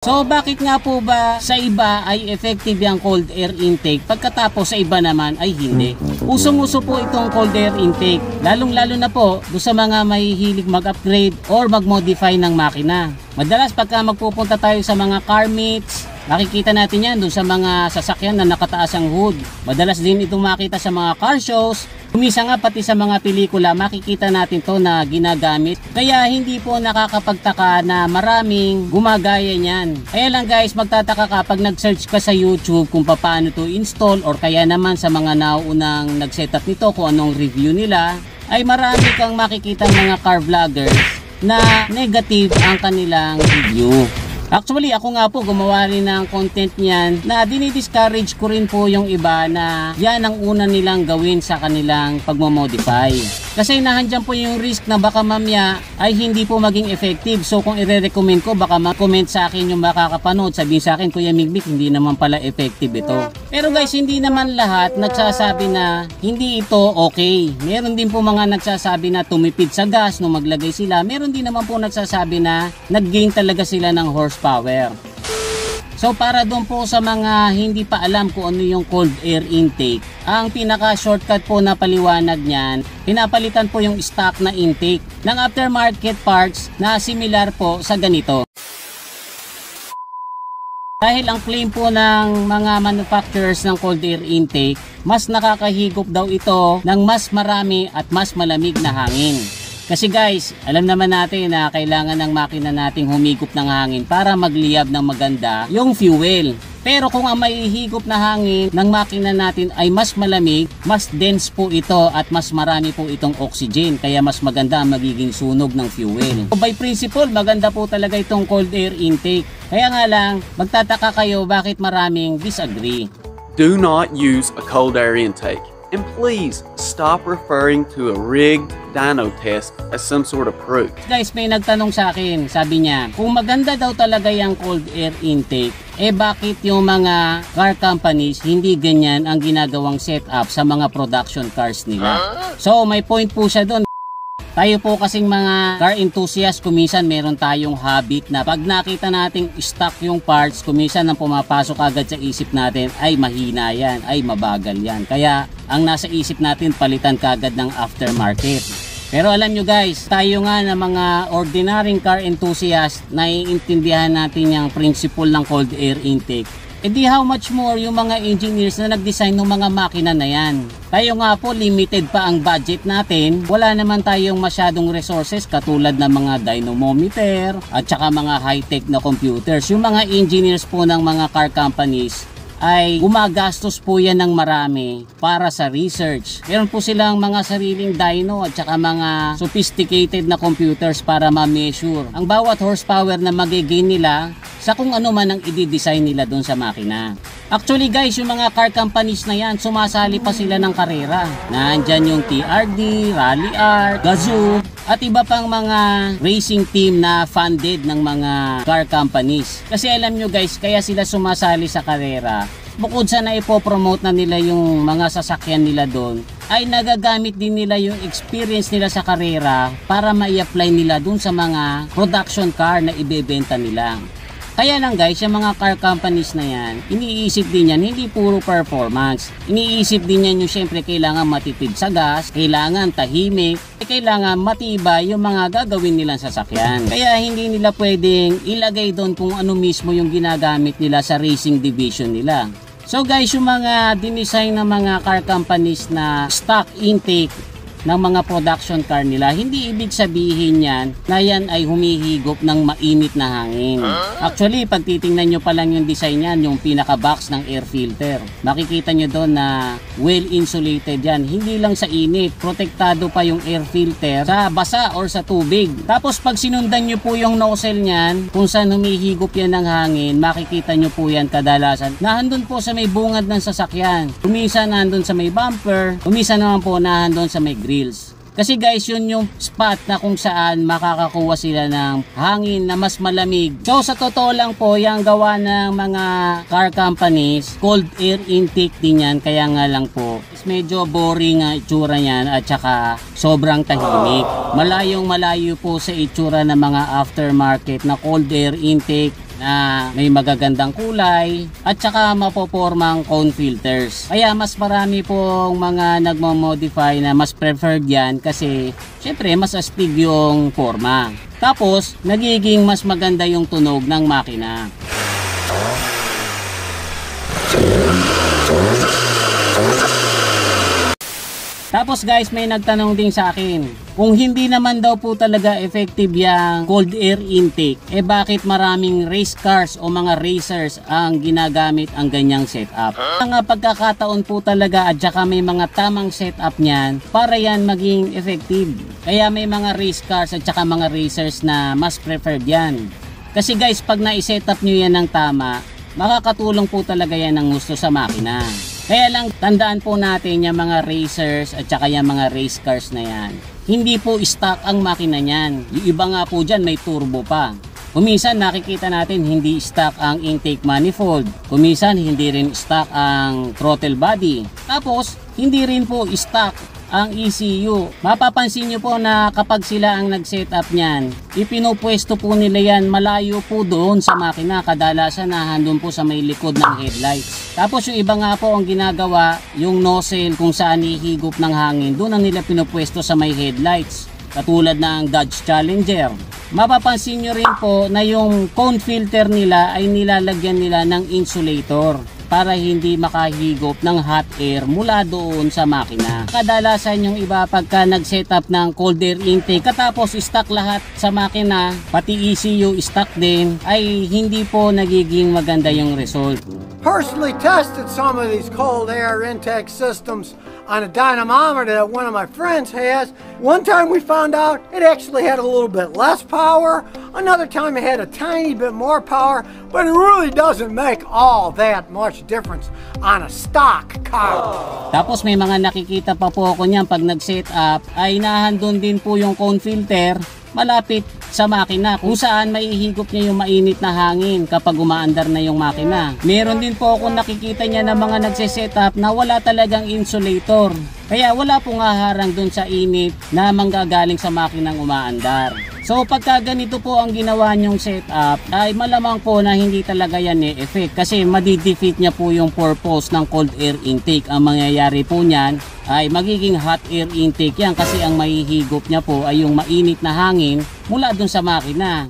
So bakit nga po ba sa iba ay effective yung cold air intake pagkatapos sa iba naman ay hindi? Usong-uso po itong cold air intake, lalong-lalo na po do sa mga mahihilig mag-upgrade or mag-modify ng makina. Madalas pagka magpupunta tayo sa mga car meets, makikita natin yan doon sa mga sasakyan na nakataas ang hood. Madalas din itong makita sa mga car shows. Kumisa nga pati sa mga pelikula makikita natin to na ginagamit. Kaya hindi po nakakapagtaka na maraming gumagaya niyan. Kaya lang guys, magtataka ka pag nag-search ka sa YouTube kung paano to install or kaya naman sa mga nauunang nag-setup nito kung anong review nila, ay marami kang makikita mga car vloggers na negative ang kanilang review. Actually, ako nga po gumawa rin ng content niyan na dinidiscourage ko rin po yung iba na yan ang una nilang gawin sa kanilang pagmamodify. Kasi nahandyan po yung risk na baka mamaya ay hindi po maging effective. So kung i-recommend ko, baka ma-comment sa akin yung makakapanood, sabihin sa akin, Kuya Migbik, hindi naman pala effective ito. Pero guys, hindi naman lahat nagsasabi na hindi ito okay. Meron din po mga nagsasabi na tumipid sa gas nung maglagay sila. Meron din naman po nagsasabi na nag-gain talaga sila ng horsepower. So para doon po sa mga hindi pa alam kung ano yung cold air intake, ang pinaka shortcut po na paliwanag niyan, pinapalitan po yung stock na intake ng aftermarket parts na similar po sa ganito. Dahil ang claim po ng mga manufacturers ng cold air intake, mas nakakahigop daw ito ng mas marami at mas malamig na hangin. Kasi guys, alam naman natin na kailangan ng makina nating humigop ng hangin para magliyab ng maganda yung fuel. Pero kung ang maihigop na hangin ng makina natin ay mas malamig, mas dense po ito at mas marami po itong oxygen. Kaya mas maganda ang magiging sunog ng fuel. So by principle, maganda po talaga itong cold air intake. Kaya nga lang, magtataka kayo bakit maraming disagree. Do not use a cold air intake. And please, stop referring to a rigged dyno test as some sort of proof. Guys, may nagtanong sa akin, sabi niya, kung maganda daw talaga yung cold air intake, bakit yung mga car companies hindi ganyan ang ginagawang setup sa mga production cars nila? So, may point po siya doon. Tayo po kasing mga car enthusiast, kumisan meron tayong habit na pag nakita nating stock yung parts, kumisan ang pumapasok agad sa isip natin ay mahina yan, ay mabagal yan. Kaya ang nasa isip natin palitan kagad ng aftermarket. Pero alam nyo guys, tayo nga na mga ordinaryong car enthusiast, naiintindihan natin yung principle ng cold air intake. Di how much more yung mga engineers na nag-design ng mga makina na yan. Tayo nga po, limited pa ang budget natin. Wala naman tayong masyadong resources katulad ng mga dynamometer at saka mga high-tech na computers. Yung mga engineers po ng mga car companies ay gumagastos po yan ng marami para sa research. Meron po silang mga sariling dyno at saka mga sophisticated na computers para ma-measure ang bawat horsepower na magigain nila sa kung ano man ang i-design nila doon sa makina. Actually guys, yung mga car companies na yan, sumasali pa sila ng karera. Nandyan yung TRD, Rally Art, Gazoo, at iba pang mga racing team na funded ng mga car companies. Kasi alam nyo guys, kaya sila sumasali sa karera. Bukod sa na ipopromote na nila yung mga sasakyan nila doon, ay nagagamit din nila yung experience nila sa karera para ma-apply nila doon sa mga production car na ibebenta nila. Kaya lang guys, yung mga car companies na yan, iniisip din yan, hindi puro performance. Iniisip din yan yung syempre kailangan matipid sa gas, kailangan tahimik, kailangan matibay yung mga gagawin nilang sasakyan. Kaya hindi nila pwedeng ilagay doon kung ano mismo yung ginagamit nila sa racing division nila. So guys, yung mga dinesign ng mga car companies na stock intake ng mga production car nila, hindi ibig sabihin yan na yan ay humihigop ng mainit na hangin. Actually, pag titingnan nyo pa lang yung design yan, yung pinaka-box ng air filter, makikita nyo doon na well insulated yan. Hindi lang sa init, protektado pa yung air filter sa basa or sa tubig. Tapos pag sinundan nyo po yung nozzle nyan, kung saan humihigop yan ng hangin, makikita nyo po yan kadalasan nahandun po sa may bungad ng sasakyan. Kumisa nahandun sa may bumper, kumisa naman po nahandun sa may grills. Kasi guys, yun yung spot na kung saan makakakuha sila ng hangin na mas malamig. So sa totoo lang po, yung gawa ng mga car companies, cold air intake din yan. Kaya nga lang po, medyo boring ang itsura niyan at saka sobrang tahimik. Malayong malayo po sa itsura ng mga aftermarket na cold air intake na may magagandang kulay at saka mapopormang cone filters. Kaya mas marami pong mga nagmo-modify na mas preferred yan kasi syempre mas astig yung forma. Tapos nagiging mas maganda yung tunog ng makina. Tapos guys, may nagtanong din sa akin, kung hindi naman daw po talaga effective yung cold air intake, bakit maraming race cars o mga racers ang ginagamit ang ganyang setup? Mga pagkakataon po talaga at saka may mga tamang setup niyan para yan maging effective. Kaya may mga race cars at saka mga racers na mas preferred yan. Kasi guys, pag na-setup nyo yan ng tama, makakatulong po talaga yan ng gusto sa makina. Kaya lang tandaan po natin yung mga racers at saka yung mga race cars na yan. Hindi po stock ang makina niyan. Yung iba nga po dyan may turbo pa. Kuminsan nakikita natin hindi stock ang intake manifold. Kuminsan hindi rin stock ang throttle body. Tapos hindi rin po stock ang ECU. Mapapansin nyo po na kapag sila ang nag-setup niyan, ipinupwesto po nila yan malayo po doon sa makina. Kadalasan na handun po sa may likod ng headlights. Tapos yung iba nga po ang ginagawa, yung nozzle kung saan ihigop ng hangin, doon ang nila pinupwesto sa may headlights. Katulad ng Dodge Challenger. Mapapansin nyo rin po na yung cone filter nila ay nilalagyan nila ng insulator para hindi makahigop ng hot air mula doon sa makina. Kadalasan yung iba pagka nag-setup ng cold air intake katapos stock lahat sa makina, pati ECU stock din, ay hindi po nagiging maganda yung result. Personally tested some of these cold air intake systems on a dynamometer that one of my friends has. One time we found out it actually had a little bit less power. Another time it had a tiny bit more power, but it really doesn't make all that much difference on a stock car. Tapos may mga nakikita pa po ako niyan pag nag-set up ay nahandun din po yung cone filter malapit sa makina kung saan maihigop niya yung mainit na hangin kapag umaandar na yung makina. Meron din po ako nakikita niya na mga nagse-setup na wala talagang insulator. Kaya wala pong haharang dun sa init na manggagaling sa makinang umaandar. So pagka ganito po ang ginawa nyong setup ay malamang po na hindi talaga yan effect kasi madidefeat niya po yung purpose ng cold air intake. Ang mangyayari po niyan ay magiging hot air intake yan kasi ang mahihigop niya po ay yung mainit na hangin mula dun sa makina.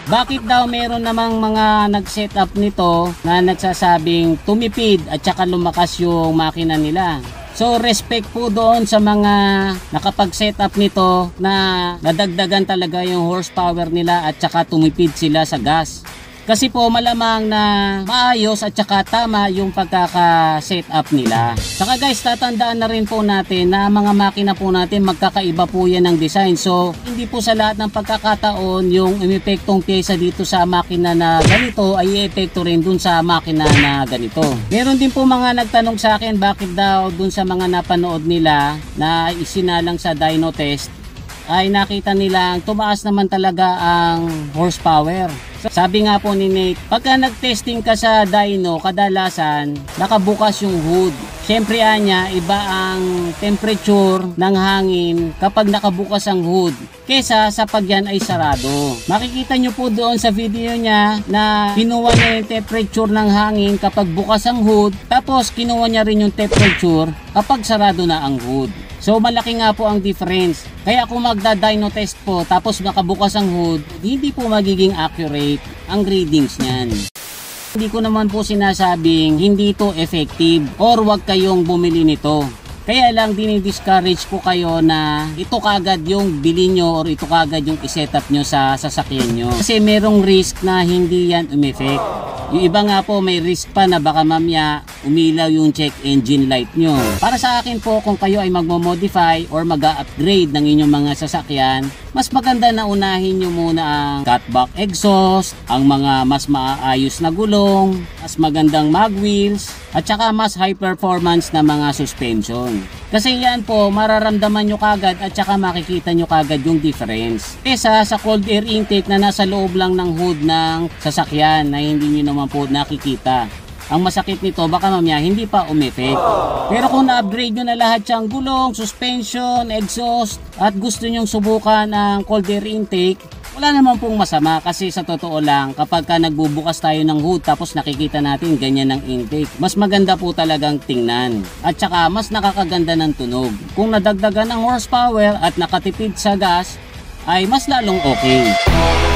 Bakit daw meron namang mga nag-setup nito na nagsasabing tumipid at saka lumakas yung makina nila? So respect po doon sa mga nakapag-setup nito na nadagdagan talaga yung horsepower nila at saka tumipid sila sa gas. Kasi po malamang na maayos at saka tama yung pagkaka-setup nila. Saka guys, tatandaan na rin po natin na mga makina po natin magkakaiba po yan ng design. So hindi po sa lahat ng pagkakataon yung epektong pyesa dito sa makina na ganito ay epekto rin dun sa makina na ganito. Meron din po mga nagtanong sa akin bakit daw dun sa mga napanood nila na isinalang sa dyno test ay nakita nilang tumaas naman talaga ang horsepower. Sabi nga po ni Nate, pagka nag-testing ka sa dyno, kadalasan nakabukas yung hood. Siyempre anya, iba ang temperature ng hangin kapag nakabukas ang hood kesa sa pag yan ay sarado. Makikita nyo po doon sa video niya na kinuha niya yung temperature ng hangin kapag bukas ang hood, tapos kinuha niya rin yung temperature kapag sarado na ang hood. So malaki nga po ang difference. Kaya kung magda-dyno test po tapos nakabukas ang hood, hindi po magiging accurate ang readings niyan. Hindi ko naman po sinasabing hindi ito effective or wag kayong bumili nito. Kaya lang dinidiscourage ko kayo na ito kagad yung bilhin nyo or ito kagad yung isetup nyo sa sasakyan nyo. Kasi merong risk na hindi yan umeffect. Yung iba nga po may risk pa na baka mamaya umilaw yung check engine light nyo. Para sa akin po kung kayo ay magmo-modify or mag-upgrade ng inyong mga sasakyan, mas maganda na unahin nyo muna ang cutback exhaust, ang mga mas maayos na gulong, mas magandang mag wheels, at saka mas high performance na mga suspension. Kasi yan po mararamdaman nyo kagad at saka makikita nyo kagad yung difference. Kesa sa cold air intake na nasa loob lang ng hood ng sasakyan na hindi nyo naman po nakikita. Ang masakit nito baka mamaya hindi pa umeffect. Pero kung na-upgrade nyo na lahat siyang gulong, suspension, exhaust at gusto nyong subukan ang cold air intake, Wala naman pong masama kasi sa totoo lang kapag ka nagbubukas tayo ng hood tapos nakikita natin ganyan ang intake, mas maganda po talagang tingnan at saka mas nakakaganda ng tunog. Kung nadagdagan ang horsepower at nakatipid sa gas ay mas lalong okay.